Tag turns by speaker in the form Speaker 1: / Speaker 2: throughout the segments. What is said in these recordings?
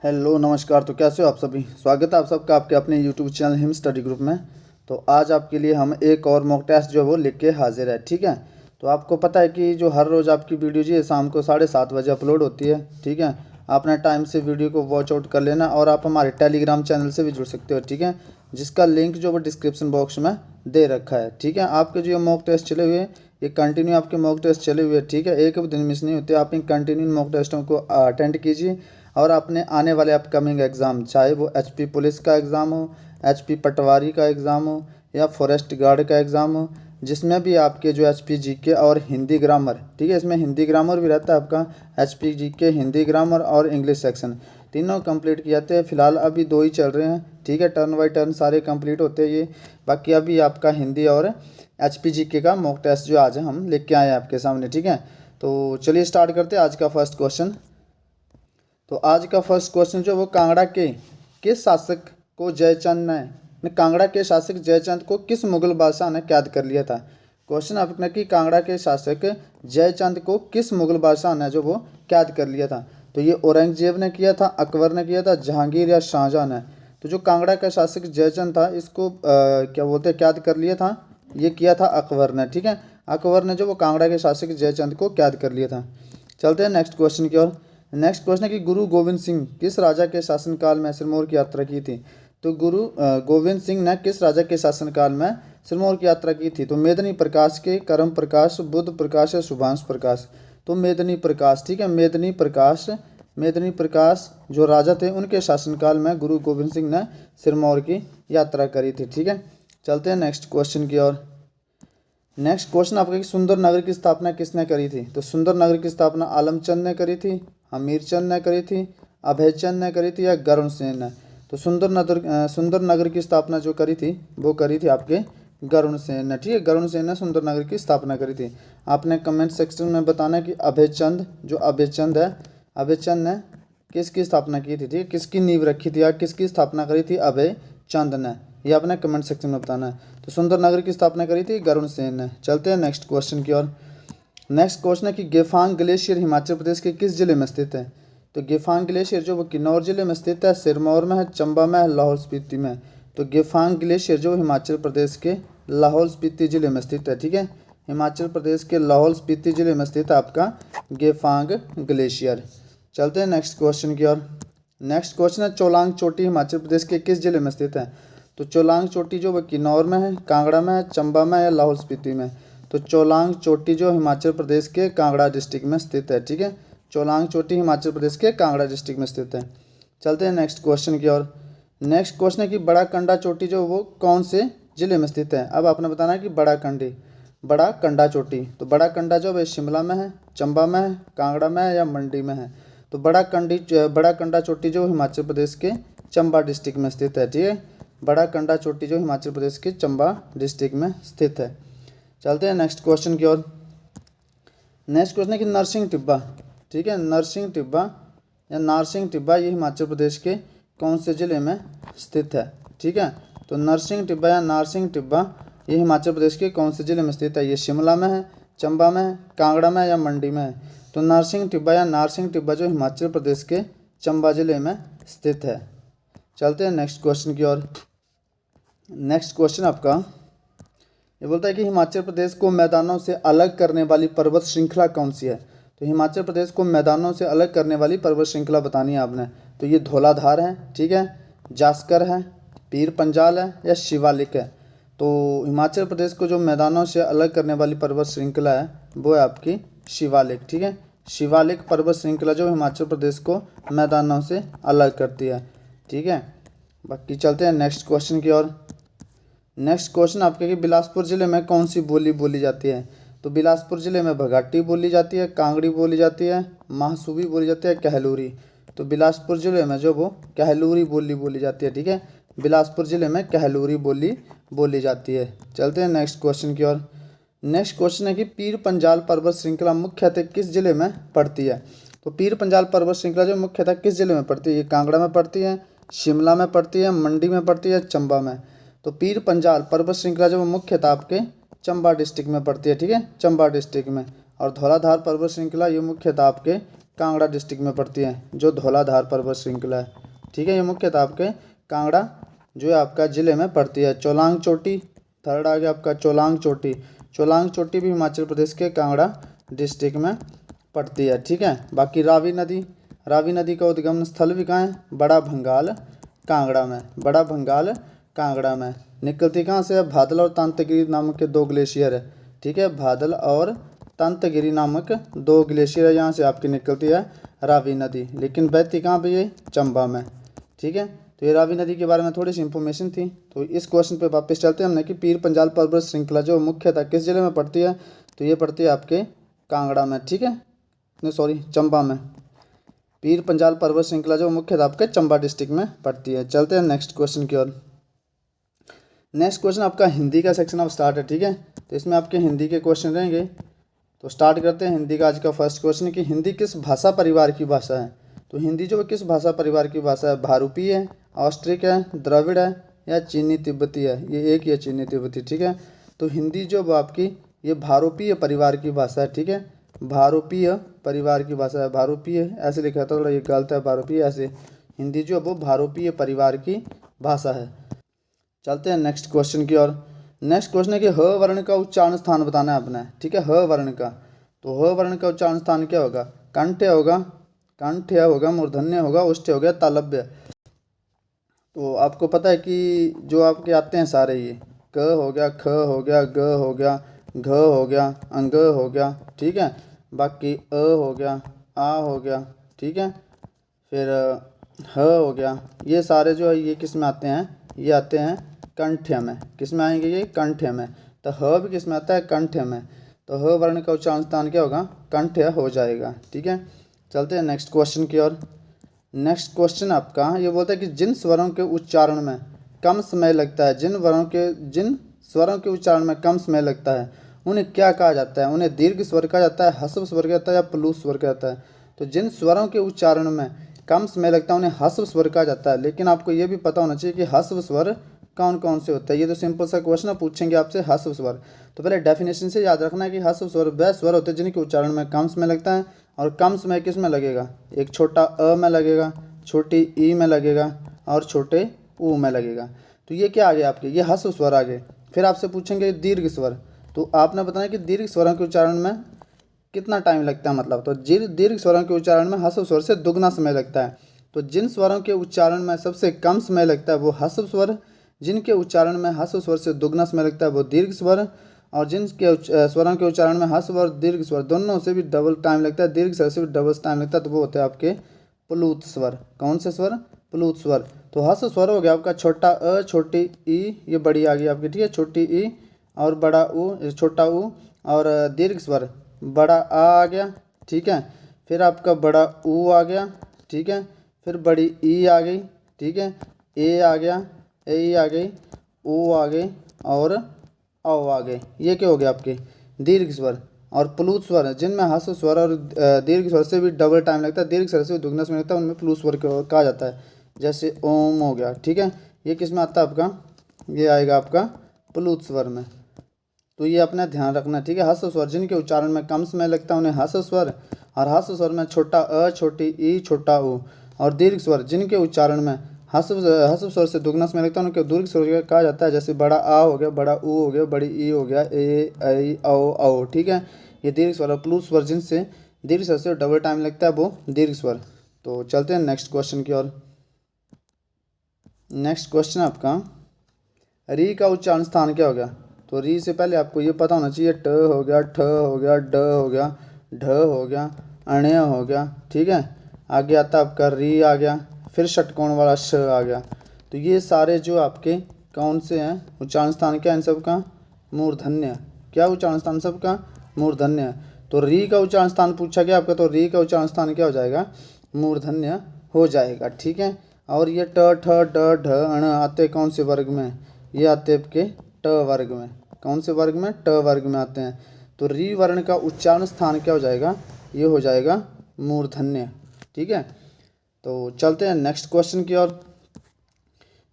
Speaker 1: Hello नमस्कार। तो कैसे हो आप सभी। स्वागत है आप सबका आपके अपने YouTube channel him study group में। तो आज आपके लिए हम एक और मॉक टेस्ट जो है वो लिख के हाजिर है। ठीक है। तो आपको पता है कि जो हर रोज़ आपकी वीडियो जी शाम को 7:30 बजे अपलोड होती है। ठीक है। आपने टाइम से वीडियो को वॉच आउट कर लेना और आप हमारे टेलीग्राम चैनल से भी जुड़ सकते हो। ठीक है। जिसका लिंक जो वो डिस्क्रिप्शन बॉक्स में दे रखा है। ठीक है। आपके जो ये मॉक टेस्ट चले हुए ये कंटिन्यू आपके मॉक टेस्ट चले हुए। ठीक है। एक भी दिन मिस नहीं होते। आप इन कंटिन्यू मॉक टेस्टों को अटेंड कीजिए और अपने आने वाले अपकमिंग एग्ज़ाम, चाहे वो एचपी पुलिस का एग्ज़ाम हो, एचपी पटवारी का एग्ज़ाम हो या फॉरेस्ट गार्ड का एग्ज़ाम हो, जिसमें भी आपके जो एचपी जीके और हिंदी ग्रामर, ठीक है, इसमें हिंदी ग्रामर भी रहता है आपका। एचपी जीके, हिंदी ग्रामर और इंग्लिश सेक्शन तीनों कंप्लीट किए जाते हैं। फिलहाल अभी 2 ही चल रहे हैं। ठीक है। टर्न बाई टर्न सारे कंप्लीट होते हैं ये। बाकी अभी आपका हिंदी और एचपी जीके का मॉक टेस्ट जो आज हम लिख के आए हैं आपके सामने। ठीक है। तो चलिए स्टार्ट करते हैं आज का फर्स्ट क्वेश्चन। तो आज का फर्स्ट क्वेश्चन जो वो कांगड़ा के किस शासक को जयचंद ने कांगड़ा के शासक जयचंद को किस मुगल बादशाह ने कैद कर लिया था। क्वेश्चन आपने कि कांगड़ा के शासक जयचंद को किस मुगल बादशाह ने जो वो कैद कर लिया था। तो ये औरंगजेब ने किया था, अकबर ने किया था, जहांगीर या शाहजहां ने। तो जो कांगड़ा का शासक जयचंद था इसको क्या बोलते कैद कर लिया था, ये किया था अकबर ने। ठीक है। अकबर ने जो वो कांगड़ा के शासक जयचंद को कैद कर लिया था। चलते हैं नेक्स्ट क्वेश्चन की ओर। नेक्स्ट क्वेश्चन है कि गुरु गोविंद सिंह किस राजा के शासनकाल में सिरमौर की यात्रा की थी। तो गुरु गोविंद सिंह ने किस राजा के शासनकाल में सिरमौर की यात्रा की थी। तो मेदिनी प्रकाश के, करम प्रकाश, बुद्ध प्रकाश या शुभांश प्रकाश। तो मेदिनी प्रकाश। ठीक है। मेदिनी प्रकाश जो राजा थे उनके शासनकाल में गुरु गोविंद सिंह ने सिरमौर की यात्रा करी थी। ठीक है। चलते हैं नेक्स्ट क्वेश्चन की ओर। नेक्स्ट क्वेश्चन आपका कि सुंदर नगर की स्थापना किसने करी थी। तो सुंदर नगर की स्थापना आलमचंद ने करी थी, हमीरचंद ने करी थी, अभयचंद ने करी थी या गरुड़सेन ने। तो सुंदर नगर की स्थापना जो करी थी वो करी थी आपके गरुड़सेन ने। ठीक है। गरुड़सेन ने सुंदर नगर की स्थापना करी थी। आपने कमेंट सेक्शन में बताना कि अभयचंद है, अभयचंद ने किसकी स्थापना की थी। ठीक है। किसकी नींव रखी थी या किसकी स्थापना करी थी अभयचंद ने, ये आपने कमेंट सेक्शन में बताना है। तो सुंदर नगर की स्थापना करी थी गरुड़सेन ने। चलते हैं नेक्स्ट क्वेश्चन की ओर। नेक्स्ट क्वेश्चन है कि गेफांग ग्लेशियर हिमाचल प्रदेश के किस जिले में स्थित है। तो गेफांग ग्लेशियर जो वो किन्नौर जिले में स्थित है, सिरमौर में है, चंबा में है, लाहौल स्पीति में। तो गेफांग ग्लेशियर जो हिमाचल प्रदेश के लाहौल स्पीति जिले में स्थित है। ठीक है। हिमाचल प्रदेश के लाहौल स्पीति जिले में स्थित है आपका गेफांग ग्लेशियर। चलते हैं नेक्स्ट क्वेश्चन की ओर। नेक्स्ट क्वेश्चन है चोलांग चोटी हिमाचल प्रदेश के किस जिले में स्थित है। तो चोलांग चोटी जो वो किन्नौर में है, कांगड़ा में है, चंबा में या लाहौल स्पीति में। तो चोलांग चोटी जो हिमाचल प्रदेश के कांगड़ा डिस्ट्रिक्ट में स्थित है। ठीक है। चोलांग चोटी हिमाचल प्रदेश के कांगड़ा डिस्ट्रिक्ट में स्थित है। चलते हैं नेक्स्ट क्वेश्चन की ओर। नेक्स्ट क्वेश्चन है कि बड़ा कंडा चोटी जो वो कौन से जिले में स्थित है। अब आपने बताना है कि बड़ा कंडा चोटी। तो बड़ा कंडा जो है शिमला में है, चंबा में है, कांगड़ा में है या मंडी में है। तो बड़ा कंडा चोटी जो हिमाचल प्रदेश के चंबा डिस्ट्रिक्ट में स्थित है। ठीक है। बड़ा कंडा चोटी जो हिमाचल प्रदेश के चंबा डिस्ट्रिक्ट में स्थित है। चलते हैं नेक्स्ट क्वेश्चन की ओर। नेक्स्ट क्वेश्चन है कि नरसिंह टिब्बा, ठीक है, नरसिंह टिब्बा या नारसिंह टिब्बा ये हिमाचल प्रदेश के कौन से ज़िले में स्थित है। ठीक है। तो नरसिंह टिब्बा या नारसिंह टिब्बा ये हिमाचल प्रदेश के कौन से ज़िले में स्थित है। ये शिमला में है, चंबा में है, कांगड़ा में या मंडी में है। तो नरसिंह टिब्बा या नारसिंह टिब्बा जो हिमाचल प्रदेश के चंबा ज़िले में स्थित है। चलते हैं नेक्स्ट क्वेश्चन की ओर। नेक्स्ट क्वेश्चन आपका ये बोलता है कि हिमाचल प्रदेश को मैदानों से अलग करने वाली पर्वत श्रृंखला कौन सी है। तो हिमाचल प्रदेश को मैदानों से अलग करने वाली पर्वत श्रृंखला बतानी है आपने। तो ये धौलाधार है, ठीक है, जास्कर है, पीर पंजाल है या शिवालिक है। तो हिमाचल प्रदेश को जो मैदानों से अलग करने वाली पर्वत श्रृंखला है वो है आपकी शिवालिक। ठीक है। शिवालिक पर्वत श्रृंखला जो हिमाचल प्रदेश को मैदानों से अलग करती है। ठीक है। बाकी चलते हैं नेक्स्ट क्वेश्चन की ओर। नेक्स्ट क्वेश्चन आपके कि बिलासपुर ज़िले में कौन सी बोली बोली जाती है। तो बिलासपुर ज़िले में भगाटी बोली जाती है, कांगड़ी बोली जाती है, महासूबी बोली जाती है, कहलूरी। तो बिलासपुर ज़िले में जो वो कहलूरी बोली बोली जाती है। ठीक है। बिलासपुर ज़िले में कहलूरी बोली बोली जाती है। चलते हैं नेक्स्ट क्वेश्चन की ओर। नेक्स्ट क्वेश्चन है कि पीर पंजाल पर्वत श्रृंखला मुख्यतः किस जिले में पड़ती है। तो पीर पंजाल पर्वत श्रृंखला जो मुख्यतः किस जिले में पड़ती है। ये कांगड़ा में पड़ती है, शिमला में पड़ती है, मंडी में पड़ती है, चंबा में। तो पीर पंजाल पर्वत श्रृंखला जो मुख्यतः आपके चंबा डिस्ट्रिक्ट में पड़ती है। ठीक है। चंबा डिस्ट्रिक्ट में। और धौलाधार पर्वत श्रृंखला ये मुख्यतः आपके कांगड़ा डिस्ट्रिक्ट में पड़ती है, जो धौलाधार पर्वत श्रृंखला है। ठीक है, ये मुख्यतः आपके कांगड़ा जो है आपका ज़िले में पड़ती है। चोलांग चोटी, थर्ड आ गया आपका चोलांग चोटी। चोलांग चोटी भी हिमाचल प्रदेश के कांगड़ा डिस्ट्रिक्ट में पड़ती है। ठीक है, बाकी रावी नदी, रावी नदी का उद्गम स्थल भी कहाँ है? बड़ा भंगाल कांगड़ा में, बड़ा भंगाल कांगड़ा में। निकलती कहाँ से है? भादल और तंतगिरी नामक के दो ग्लेशियर है। ठीक है, भादल और तंतगिरी नामक दो ग्लेशियर है, यहाँ से आपकी निकलती है रावी नदी। लेकिन बहती कहाँ पे? ये चंबा में। ठीक है, तो ये रावी नदी के बारे में थोड़ी सी इंफॉर्मेशन थी। तो इस क्वेश्चन पे वापस चलते हैं हमने कि पीर पंजाल पर्वत श्रृंखला जो मुख्यतः किस जिले में पड़ती है? तो ये पड़ती है आपके कांगड़ा में। ठीक है, नहीं सॉरी, चंबा में। पीर पंजाल पर्वत श्रृंखला जो मुख्यतः आपके चंबा डिस्ट्रिक्ट में पड़ती है। चलते हैं नेक्स्ट क्वेश्चन की ओर। नेक्स्ट क्वेश्चन आपका हिंदी का सेक्शन ऑफ स्टार्ट है। ठीक है, तो इसमें आपके हिंदी के क्वेश्चन रहेंगे। तो स्टार्ट करते हैं हिंदी का। आज का फर्स्ट क्वेश्चन कि हिंदी किस भाषा परिवार की भाषा है? तो हिंदी जो है किस भाषा परिवार की भाषा है? भारूपी है, ऑस्ट्रिक है, द्रविड़ है या चीनी तिब्बती है? ये एक या चीनी तिब्बती। ठीक है, तो हिंदी जो आपकी ये भारूपीय परिवार की भाषा है। ठीक है, भारूपीय परिवार की भाषा है। भारूपीय ऐसे लिखा था, थोड़ा ये गलत है, भारूपीय ऐसे। हिंदी जो है वो भारूपीय परिवार की भाषा है। चलते हैं नेक्स्ट क्वेश्चन की ओर। नेक्स्ट क्वेश्चन है कि ह वर्ण का उच्चारण स्थान बताना है अपना। ठीक है, ह वर्ण का, तो ह वर्ण का उच्चारण स्थान क्या होगा? कंठ्य होगा, कंठ्य होगा, मूर्धन्य होगा, उष्ठ्य हो गया, तालव्य। तो आपको पता है कि जो आपके आते हैं सारे, ये क हो गया, ख हो गया, ग हो गया, घ हो गया, अंग हो गया। ठीक है, बाकी अ हो गया, आ हो गया। ठीक है, फिर ह हो गया। ये सारे जो है ये किस में आते हैं? ये आते हैं कंठ्य में। किस में आएंगे? ये कंठ्य में। तो ह भी किस में आता है? कंठ्य में। तो ह वर्ण का उच्चारण स्थान क्या होगा? कंठ्य हो जाएगा। ठीक है, चलते हैं नेक्स्ट क्वेश्चन की ओर। नेक्स्ट क्वेश्चन आपका ये बोलता है कि जिन स्वरों के उच्चारण में कम समय लगता है, जिन स्वरों के उच्चारण में कम समय लगता है उन्हें क्या कहा जाता है? उन्हें दीर्घ स्वर कहा जाता है, ह्रस्व स्वर कहा जाता है या प्लुत स्वर कहा जाता है? तो जिन स्वरों के उच्चारण में कम समय लगता है उन्हें ह्रस्व स्वर कहा जाता है। लेकिन आपको ये भी पता होना चाहिए कि ह्रस्व स्वर कौन कौन से होते हैं। ये तो सिंपल सा क्वेश्चन है, पूछेंगे आपसे ह्रस्व स्वर। तो पहले डेफिनेशन से याद रखना है कि ह्रस्व स्वर वह स्वर होते हैं जिनके उच्चारण में कम समय लगता है। और कम समय किस में लगेगा? एक छोटा अ में लगेगा, छोटी ई में लगेगा और छोटे ऊ में लगेगा। तो ये क्या आ गया आपके? ये ह्रस्व स्वर आ गए। फिर आपसे पूछेंगे दीर्घ स्वर, तो आपने बताना कि दीर्घ स्वरों के उच्चारण में कितना टाइम लगता है, मतलब तो दीर्घ स्वरों के उच्चारण में ह्रस्व स्वर से दुगना समय लगता है। तो जिन स्वरों के उच्चारण में सबसे कम समय लगता है वो ह्रस्व स्वर, जिनके उच्चारण में ह्रस्व स्वर से दुगना समय लगता है वो दीर्घ स्वर, और जिनके स्वरों के उच्चारण में ह्रस्व और दीर्घ स्वर दोनों से भी डबल टाइम लगता है, दीर्घ स्वर से भी डबल टाइम लगता है, तो वो होते हैं आपके प्लुत स्वर। कौन से स्वर? प्लुत स्वर। तो ह्रस्व स्वर हो गया आपका छोटा अ, छोटी ई, ये बड़ी आ गई आपकी। ठीक है, छोटी ई और बड़ा ऊ, छोटा ऊ। और दीर्घ स्वर बड़ा आ गया। ठीक है, फिर आपका बड़ा ऊ आ गया। ठीक है, फिर बड़ी ई आ गई। ठीक है, ए आ गया, ए आ गई, ओ आ गई और औ आ गए। ये क्या हो गया आपके? दीर्घ स्वर। और प्लुत स्वर जिनमें ह्रस्व स्वर और दीर्घ स्वर से भी डबल टाइम लगता है, दीर्घ स्वर से भी दुगना समय लगता है, उनमें प्लुत स्वर कहा जाता है। जैसे ओम हो गया। ठीक है, ये किस में आता है आपका? ये आएगा आपका प्लुत स्वर में। तो ये अपना ध्यान रखना। ठीक है, ह्रस्व स्वर जिनके उच्चारण में कम समय लगता है उन्हें ह्रस्व स्वर, और ह्रस्व स्वर में छोटा अ, छोटी ई, छोटा ऊ। और दीर्घ स्वर जिनके उच्चारण में ह्रस्व स्वर से दुगना समय लगता है उनके दीर्घ स्वर कहा जाता है। जैसे बड़ा आ हो गया, बड़ा ऊ हो गया, बड़ी ई हो गया, ए, ऐ, औ, औ। ठीक है, ये दीर्घ स्वर। और प्लुत स्वर जिनसे दीर्घ स्वर से डबल टाइम लगता है वो दीर्घ स्वर। तो चलते हैं नेक्स्ट क्वेश्चन की ओर। नेक्स्ट क्वेश्चन आपका री का उच्चारण स्थान क्या हो गया? तो री से पहले आपको ये पता होना चाहिए ट हो गया, ठ हो गया, ड हो गया, ढ हो गया, अण्य हो गया। ठीक है, आगे आता आपका री आ गया, फिर षटकोण वाला श आ गया। तो ये सारे जो आपके कौन से हैं उच्चारण स्थान? क्या इन सबका? मूर्धन्य। क्या उच्चारण स्थान सबका? मूर्धन्य। तो री का उच्चारण स्थान पूछा गया आपका, तो री का उच्चारण स्थान क्या हो जाएगा? मूर्धन्य हो जाएगा। ठीक है, और ये ट, ठ, ड, ढ, अण आते कौन से वर्ग में? ये आते आपके ट वर्ग में। कौन से वर्ग में? ट वर्ग में आते हैं। तो री वर्ण का उच्चारण स्थान क्या हो जाएगा? ये हो जाएगा मूर्धन्य। ठीक है, तो चलते हैं नेक्स्ट क्वेश्चन की ओर।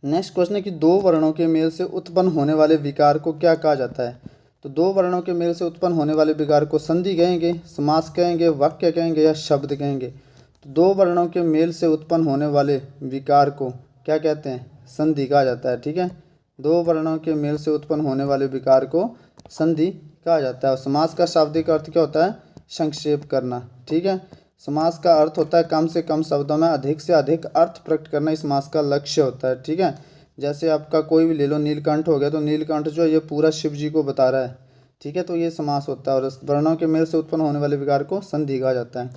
Speaker 1: नेक्स्ट क्वेश्चन है कि दो वर्णों के मेल से उत्पन्न होने वाले विकार को क्या कहा जाता है? तो दो वर्णों के मेल से उत्पन्न होने वाले विकार को संधि कहेंगे, समास कहेंगे, वाक्य कहेंगे या शब्द कहेंगे। तो दो वर्णों के मेल से उत्पन्न होने वाले विकार को क्या कहते हैं? संधि कहा जाता है। ठीक है, दो वर्णों के मेल से उत्पन्न होने वाले विकार को संधि कहा जाता है। और समास का शाब्दिक अर्थ क्या होता है? संक्षेप करना। ठीक है, समास का अर्थ होता है कम से कम शब्दों में अधिक से अधिक अर्थ प्रकट करना, इस समास का लक्ष्य होता है। ठीक है, जैसे आपका कोई भी ले लो, नीलकंठ हो गया, तो नीलकंठ जो है ये पूरा शिव जी को बता रहा है। ठीक है, तो ये समास होता है। और वर्णों के मेल से उत्पन्न होने वाले विकार को संधि कहा जाता है।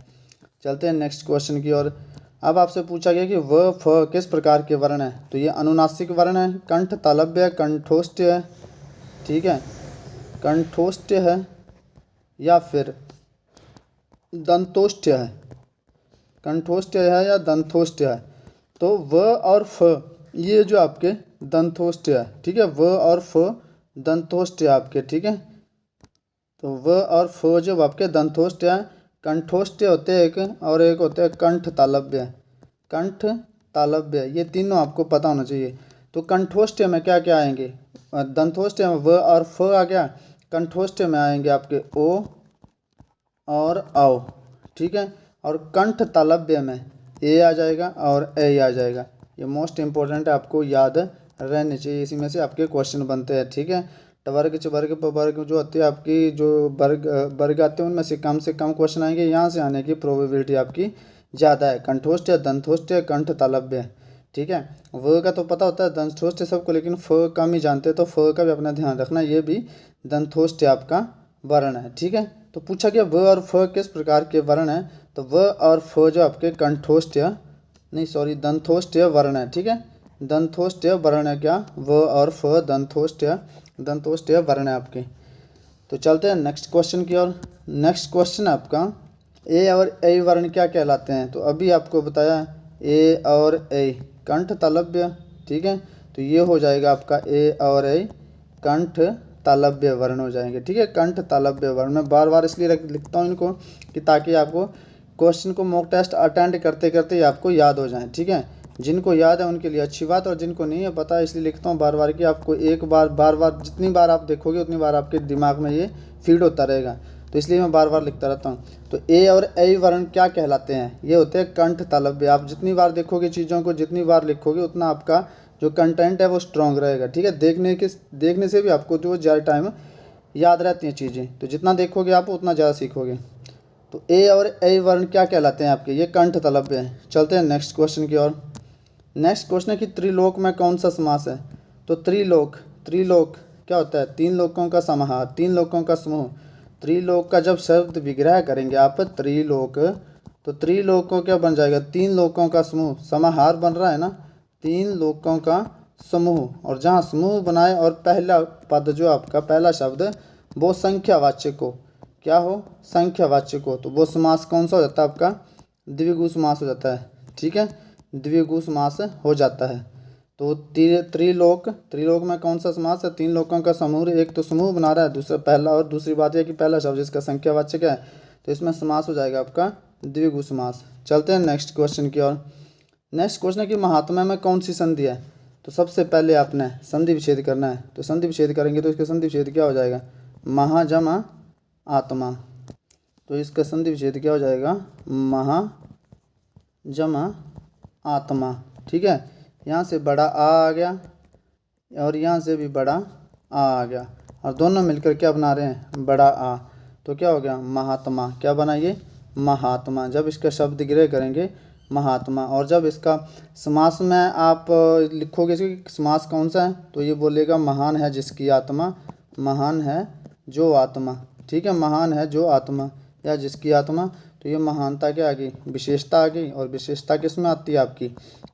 Speaker 1: चलते हैं नेक्स्ट क्वेश्चन की ओर। अब आपसे पूछा गया कि व फ किस प्रकार के वर्ण है? तो ये अनुनासिक वर्ण है, कंठ तालव्य है, कंठोष्ठ्य है। ठीक है, कंठोष्ठ्य है या फिर दंतोष्ठ्य है। कंठोष्ठ्य है या दंतोष्ठ्य है। तो व और फ ये जो आपके दंतोष्ठ्य है। ठीक है, व और फ दंतोष्ठ्य आपके। ठीक है, तो व और फ जो आपके दंतोष्ठ्य है। कंठोष्ठ्य होते हैं एक, और एक होते हैं कंठ तालव्य। कंठ तालव्य ये तीनों आपको पता होना चाहिए। तो कंठोष्ठ्य में क्या क्या आएंगे? दंतोष्ठ्य में व और फ आ गया, कंठोष्ठ्य में आएंगे आपके ओ और औ। ठीक है, और कंठ तालव्य में ए आ जाएगा और ए आ जाएगा। ये मोस्ट इंपॉर्टेंट है, आपको याद रहने चाहिए, इसी में से आपके क्वेश्चन बनते हैं। ठीक है, टवर्ग चवर्ग पवर्ग जो होती है आपकी, जो वर्ग आते हैं, उनमें से कम क्वेश्चन आएंगे। यहाँ से आने की प्रोबेबिलिटी आपकी ज़्यादा है। कंठोष्ठ्य, दंतोष्ठ्य, कंठ तालव्य। ठीक है, व का तो पता होता है दंतोष्ठ्य सबको, लेकिन फ कम ही जानते हैं, तो फ का भी अपना ध्यान रखना, ये भी दंतोष्ठ्य आपका वर्ण है। ठीक है, तो पूछा गया व और फ किस प्रकार के वर्ण है? तो व और फ जो आपके कंठोष्ठ्य नहीं सॉरी दंतोष्ठ्य वर्ण है। ठीक है, दंतोष्ठ्य वर्ण है क्या? व और फ दंतोष्ठ्य वर्ण है आपके। तो चलते हैं नेक्स्ट क्वेश्चन की ओर। नेक्स्ट क्वेश्चन आपका ए और ए वर्ण क्या कहलाते हैं? तो अभी आपको बताया ए और ए कंठ तालव्य। ठीक है, तो ये हो जाएगा आपका ए और ए कंठ तालव्य वर्ण हो जाएंगे। ठीक है, कंठ तालव्य वर्ण। मैं बार बार इसलिए लिखता हूँ इनको कि ताकि आपको क्वेश्चन को मॉक टेस्ट अटेंड करते करते आपको याद हो जाए। ठीक है, जिनको याद है उनके लिए अच्छी बात, और जिनको नहीं है पता इसलिए लिखता हूँ बार बार कि आपको एक बार बार जितनी बार आप देखोगे उतनी बार आपके दिमाग में ये फीड होता रहेगा, तो इसलिए मैं बार बार लिखता रहता हूँ। तो ए और ए वर्ण क्या कहलाते हैं? ये होते हैं कंठ तालव्य। आप जितनी बार देखोगे चीज़ों को, जितनी बार लिखोगे, उतना आपका जो कंटेंट है वो स्ट्रॉन्ग रहेगा। ठीक है, देखने से भी आपको जो ज़्यादा टाइम याद रहती हैं चीज़ें, तो जितना देखोगे आप उतना ज़्यादा सीखोगे। तो ए और ए वर्ण क्या कहलाते हैं आपके? ये कंठ तालव्य हैं। चलते हैं नेक्स्ट क्वेश्चन की ओर। नेक्स्ट क्वेश्चन है कि त्रिलोक में कौन सा समास है? तो त्रिलोक क्या होता है? तीन लोकों का समाहार, तीन लोकों का समूह। त्रिलोक का जब शब्द विग्रह करेंगे आप त्रिलोक, तो त्रिलोक को क्या बन जाएगा? तीन लोकों का समूह। समाहार बन रहा है ना, तीन लोकों का समूह। और जहाँ समूह बनाए और पहला पद जो आपका पहला शब्द वो संख्यावाचक को क्या हो? संख्यावाचक को, तो वो समास कौन सा हो जाता है आपका? द्विगु समास हो जाता है। ठीक है, द्विगु समास हो जाता है। तो त्रिलोक में कौन सा समास है? तीन लोकों का समूह। एक तो समूह बना रहा है, दूसरा पहला, और दूसरी बात यह कि पहला शब्द जिसका संख्यावाचक है, तो इसमें समास हो जाएगा आपका द्विगु समास। चलते हैं नेक्स्ट क्वेश्चन की ओर। नेक्स्ट क्वेश्चन है कि महात्म्य में कौन सी संधि है? तो सबसे पहले आपने संधि विच्छेद करना है। तो संधि विच्छेद करेंगे तो इसका संधि विच्छेद क्या हो जाएगा? महा जमा आत्मा। तो इसका संधि विच्छेद क्या हो जाएगा? महा जमा आत्मा। ठीक है, यहाँ से बड़ा आ गया और यहाँ से भी बड़ा आ गया, और दोनों मिलकर क्या बना रहे हैं? बड़ा आ। तो क्या हो गया? महात्मा। क्या बना ये? महात्मा। जब इसका शब्द ग्रह करेंगे महात्मा, और जब इसका समास में आप लिखोगे इसकी समास कौन सा है, तो ये बोलेगा महान है जिसकी आत्मा, महान है जो आत्मा। ठीक है, महान है जो आत्मा या जिसकी आत्मा। तो ये महानता क्या आ गई? विशेषता आ गई। और विशेषता किस में आती है आपकी?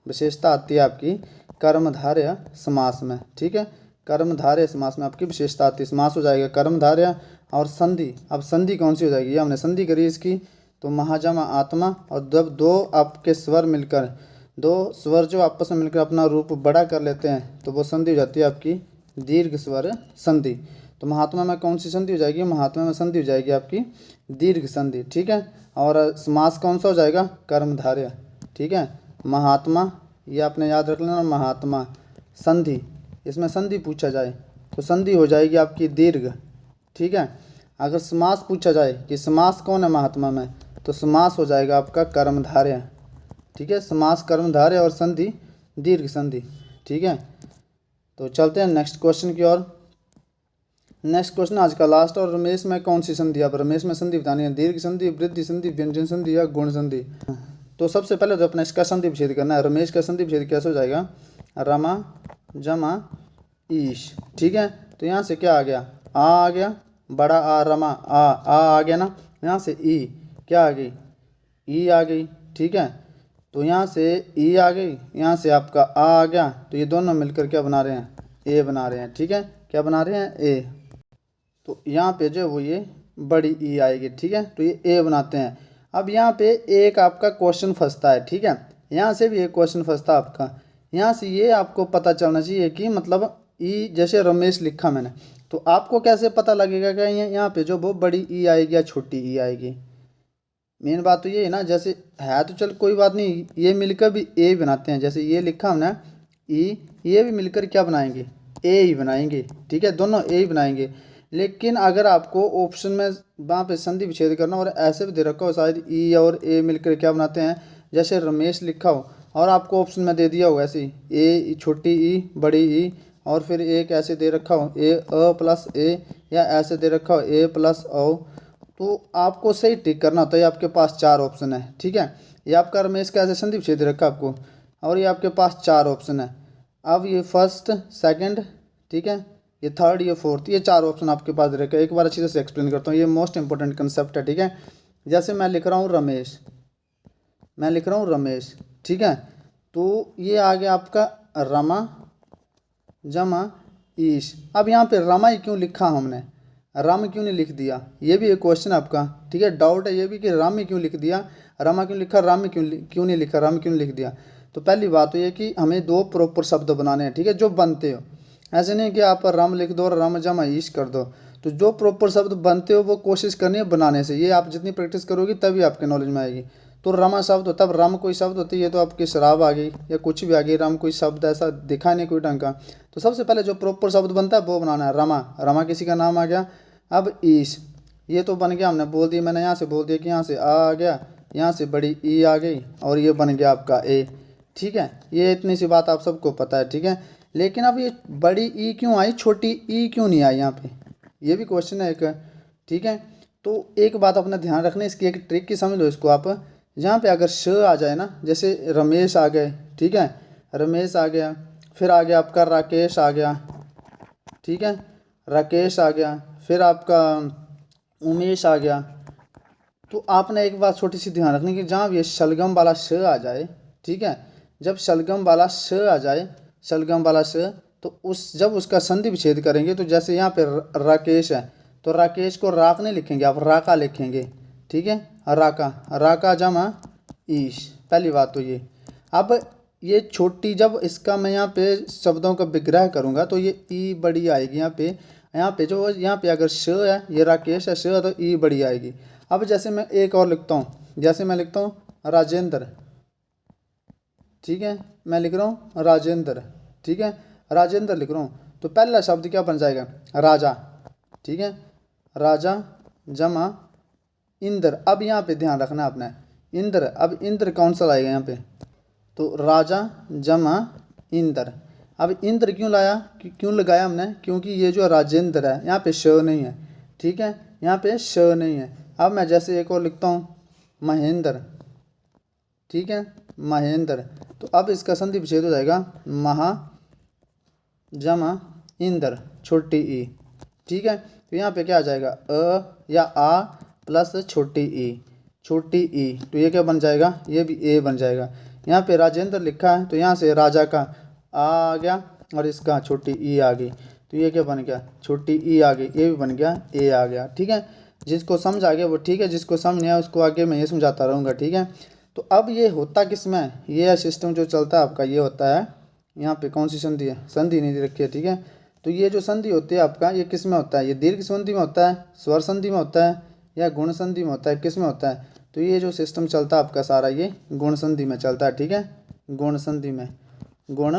Speaker 1: विशेषता आती है आपकी कर्मधारय समास में। ठीक है, कर्मधारय समास में आपकी विशेषता आती है। समास हो जाएगा कर्मधारय और संधि। अब संधि कौन सी हो जाएगी? ये हमने संधि करी इसकी, तो महाजमा आत्मा। और जब दो आपके स्वर मिलकर, दो स्वर जो आपस में मिलकर अपना रूप बड़ा कर लेते हैं, तो वो संधि हो जाती है आपकी दीर्घ स्वर संधि। तो महात्मा में कौन सी संधि हो जाएगी? महात्मा में संधि हो जाएगी आपकी दीर्घ संधि। ठीक है, और समास कौन सा हो जाएगा? कर्मधारय। ठीक है, महात्मा ये आपने याद रख लेना। महात्मा संधि, इसमें संधि पूछा जाए तो संधि हो जाएगी आपकी दीर्घ। ठीक है। अगर समास पूछा जाए कि समास कौन है महात्मा में, तो समास हो जाएगा आपका कर्मधारय, ठीक है। समास कर्मधारय और संधि दीर्घ संधि, ठीक है। तो चलते हैं नेक्स्ट क्वेश्चन की ओर। नेक्स्ट क्वेश्चन आज का लास्ट। और रमेश में कौन सी संधि, अब रमेश में संधि बतानी है, दीर्घ संधि, वृद्धि संधि, व्यंजन संधि या गुण संधि। तो सबसे पहले तो अपना इसका संधि विच्छेद करना है। रमेश का संधि विच्छेद कैसे हो जाएगा, रमा जमा ईश, ठीक है। तो यहाँ से क्या आ गया, आ गया, बड़ा आ, रमा आ गया ना। यहाँ से ई क्या आ गई, ई आ गई, ठीक है। तो यहाँ से ई आ गई, यहाँ से आपका आ गया, तो ये दोनों मिलकर क्या बना रहे हैं, ए बना रहे हैं, ठीक है। क्या बना रहे हैं, ए। तो यहाँ पे जो है वो ये बड़ी ई आएगी, ठीक है। तो ये ए बनाते हैं। अब यहाँ पे एक आपका क्वेश्चन फंसता है, ठीक है। यहाँ से भी एक क्वेश्चन फंसता है आपका। यहाँ से ये आपको पता चलना चाहिए कि मतलब ई, जैसे रमेश लिखा मैंने, तो आपको कैसे पता लगेगा कि यहाँ पे जो वो बड़ी ई आएगी या छोटी ई आएगी। मेन बात तो ये है ना, जैसे है तो चल कोई बात नहीं, ये मिलकर भी ए बनाते हैं। जैसे ये लिखा हमने ई, ये भी मिलकर क्या बनाएंगे, ए ही बनाएंगे, ठीक है। दोनों ए ही बनाएंगे। लेकिन अगर आपको ऑप्शन में वहाँ पे संधि विच्छेद करना और ऐसे भी दे रखा हो शायद ई और ए मिलकर क्या बनाते हैं, जैसे रमेश लिखा हो और आपको ऑप्शन में दे दिया हो ऐसे ही, ए छोटी ई बड़ी ई, और फिर एक ऐसे दे रखा हो ए अ प्लस ए, या ऐसे दे रखा हो ए प्लस ओ, तो आपको सही टिक करना होता है। ये आपके पास 4 ऑप्शन है, ठीक है। ये आपका रमेश का ऐसे संधि विच्छेद रखा आपको, और ये आपके पास 4 ऑप्शन है। अब ये फर्स्ट सेकंड, ठीक है, ये थर्ड, ये फोर्थ, ये 4 ऑप्शन आपके पास रखा है। एक बार अच्छी तरह से एक्सप्लेन करता हूँ, ये मोस्ट इंपॉर्टेंट कंसेप्ट है, ठीक है। जैसे मैं लिख रहा हूँ रमेश, मैं लिख रहा हूँ रमेश, ठीक है। तो ये आ गया आपका रमा जमा ईश। अब यहाँ पे रमा ही क्यों लिखा हमने, राम क्यों नहीं लिख दिया, ये भी एक क्वेश्चन आपका, ठीक है। डाउट है ये भी कि राम ही क्यों लिख दिया, रमा क्यों लिखा, राम क्यों नहीं लिखा, राम क्यों नहीं लिख दिया। तो पहली बात तो ये कि हमें 2 प्रॉपर शब्द बनाने हैं, ठीक है, जो बनते हो। ऐसे नहीं कि आप राम लिख दो और राम जमा ईश कर दो। तो जो प्रॉपर शब्द बनते हो वो कोशिश करनी है बनाने से। ये आप जितनी प्रैक्टिस करोगी तभी आपके नॉलेज में आएगी। तो रमा शब्द होता है, राम कोई शब्द होती है, ये तो आपकी शराब आ गई या कुछ भी आ गई। राम कोई शब्द ऐसा दिखा नहीं कोई ढंग का। तो सबसे पहले जो प्रॉपर शब्द बनता है वो बनाना है। रमा, रमा किसी का नाम आ गया। अब ईश, ये तो बन गया, हमने बोल दिया, मैंने यहाँ से बोल दिया कि यहाँ से आ गया, यहाँ से बड़ी ई आ गई, और ये बन गया आपका ए, ठीक है। ये इतनी सी बात आप सबको पता है, ठीक है। लेकिन अब ये बड़ी ई क्यों आई, छोटी ई क्यों नहीं आई यहाँ पे, ये भी क्वेश्चन है एक, ठीक है। तो एक बात अपना ध्यान रखना, इसकी एक ट्रिक की समझ लो इसको आप। जहाँ पे अगर श आ जाए ना, जैसे रमेश आ गए, ठीक है, रमेश आ गया, फिर आ गया आपका राकेश आ गया, ठीक है, राकेश आ गया, फिर आपका उमेश आ गया। तो आपने एक बात छोटी सी ध्यान रखनी कि जहाँ ये शलगम वाला श आ जाए, ठीक है, जब शलगम वाला श आ जाए, शलगम वाला श, तो उस जब उसका संधि विच्छेद करेंगे, तो जैसे यहाँ पे राकेश है, तो राकेश को राक नहीं लिखेंगे आप, राका लिखेंगे, ठीक है, राका, राका जमा ईश। पहली बात तो ये। अब ये छोटी, जब इसका मैं यहाँ पे शब्दों का विग्रह करूँगा तो ये ई बड़ी आएगी यहाँ पे। यहाँ पे जो यहाँ पे अगर श है, ये राकेश है, श है, तो ई बड़ी आएगी। अब जैसे मैं एक और लिखता हूँ, जैसे मैं लिखता हूँ राजेंद्र, ठीक है, मैं लिख रहा हूँ राजेंद्र, ठीक है, राजेंद्र लिख रहा हूँ, तो पहला शब्द क्या बन जाएगा, राजा, ठीक है, राजा जमा इंद्र। अब यहाँ पे ध्यान रखना आपने, इंद्र, अब इंद्र कौन सा लाएगा यहाँ पे, तो राजा जमा इंद्र। अब इंद्र क्यों लाया, क्यों लगाया हमने, क्योंकि ये जो राजेंद्र है यहाँ पे श नहीं है, ठीक है, यहाँ पे श नहीं है। अब मैं जैसे एक और लिखता हूँ महेंद्र, ठीक है, महेंद्र, तो अब इसका संधि विच्छेद हो जाएगा महा जमा इंद्र, छोटी ई, ठीक है। तो यहाँ पे क्या आ जाएगा, अ या आ प्लस छोटी ई, छोटी ई, तो ये क्या बन जाएगा, ये भी ए बन जाएगा। यहाँ पे राजेंद्र लिखा है, तो यहाँ से राजा का आ गया और इसका छोटी ई आ गई, तो ये क्या बन गया, छोटी ई आ गई, ये भी बन गया, ए आ गया, ठीक है। जिसको समझ आ गया वो ठीक है, जिसको समझ नहीं आया उसको आगे मैं ये समझाता रहूँगा, ठीक है। तो अब ये होता किस में, ये सिस्टम जो चलता है आपका, ये होता है यहाँ पे कौन सी संधि है, संधि नहीं रखी है, ठीक है। तो ये जो संधि होती है आपका, ये किस में होता है, ये दीर्घ संधि में होता है, स्वर संधि में होता है, या गुण संधि में होता है, किस में होता है। तो ये जो सिस्टम चलता है आपका सारा, ये गुण संधि में चलता है, ठीक है, गुण संधि में, गुण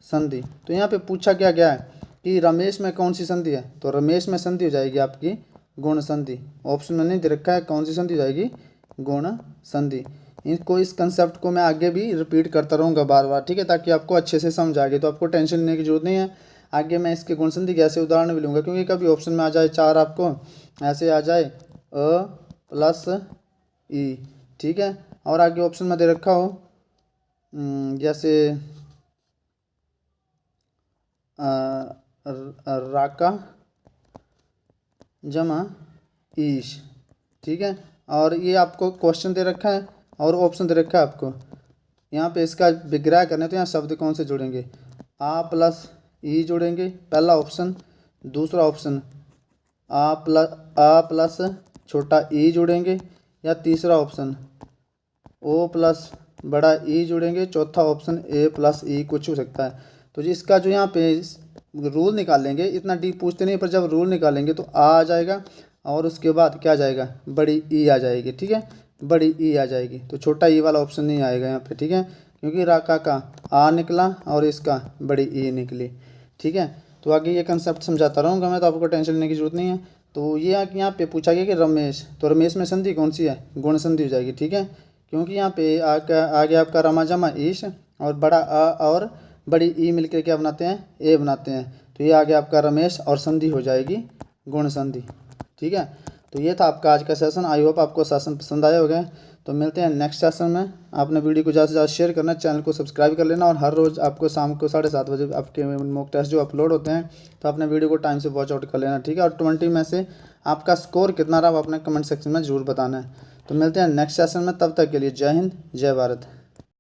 Speaker 1: संधि। तो यहाँ पे पूछा क्या गया है कि रमेश में कौन सी संधि है, तो रमेश में संधि हो जाएगी आपकी गुण संधि। ऑप्शन में नहीं दे रखा है, कौन सी संधि हो जाएगी, गुण संधि। इनको इस कंसेप्ट को मैं आगे भी रिपीट करता रहूँगा बार बार, ठीक है, ताकि आपको अच्छे से समझ आ गए। तो आपको टेंशन लेने की जरूरत नहीं है। आगे मैं इसके गुण संधि के ऐसे उदाहरण भी लूँगा, क्योंकि कभी ऑप्शन में आ जाए 4 आपको ऐसे आ जाए अ प्लस ई, ठीक है, और आगे ऑप्शन में दे रखा हो जैसे राका जमा ईश, ठीक है, और ये आपको क्वेश्चन दे रखा है और ऑप्शन दे रखा है आपको। यहाँ पे इसका विग्रह करने तो यहाँ शब्द कौन से जुड़ेंगे, आ प्लस ई जोड़ेंगे पहला ऑप्शन, दूसरा ऑप्शन आ प्लस छोटा ई जोड़ेंगे, या तीसरा ऑप्शन ओ प्लस बड़ा ई जोड़ेंगे, चौथा ऑप्शन ए प्लस ई, कुछ हो सकता है। तो जी इसका जो यहाँ पे रूल निकालेंगे, इतना डीप पूछते नहीं, पर जब रूल निकालेंगे तो आ जाएगा और उसके बाद क्या आ जाएगा, बड़ी ई आ जाएगी, ठीक है, बड़ी ई आ जाएगी। तो छोटा ई वाला ऑप्शन नहीं आएगा यहाँ पे, ठीक है, क्योंकि राका का आ निकला और इसका बड़ी ई निकली, ठीक है। तो आगे ये कंसेप्ट समझाता रहूँगा मैं, तो आपको टेंशन लेने की जरूरत नहीं है। तो ये यहाँ पे पूछा गया कि रमेश, तो रमेश में संधि कौन सी है, गुण संधि हो जाएगी, ठीक है, क्योंकि यहाँ पे आगे आपका रमा जमा ईश और बड़ा आ और बड़ी ई मिलकर क्या बनाते हैं, ए बनाते हैं। तो ये आगे आपका रमेश और संधि हो जाएगी गुण संधि, ठीक है। तो ये था आपका आज का सेशन। आई होप आपको सेशन पसंद आया होगा। तो मिलते हैं नेक्स्ट सेशन में। आपने वीडियो को ज़्यादा से ज़्यादा शेयर करना, चैनल को सब्सक्राइब कर लेना, और हर रोज़ आपको शाम को 7:30 बजे आपके मॉक टेस्ट जो अपलोड होते हैं, तो अपने वीडियो को टाइम से वॉच आउट कर लेना, ठीक है। और 20 में से आपका स्कोर कितना रहा, आप अपने कमेंट सेक्शन में जरूर बताना है। तो मिलते हैं नेक्स्ट सेशन में, तब तक के लिए जय हिंद जय भारत।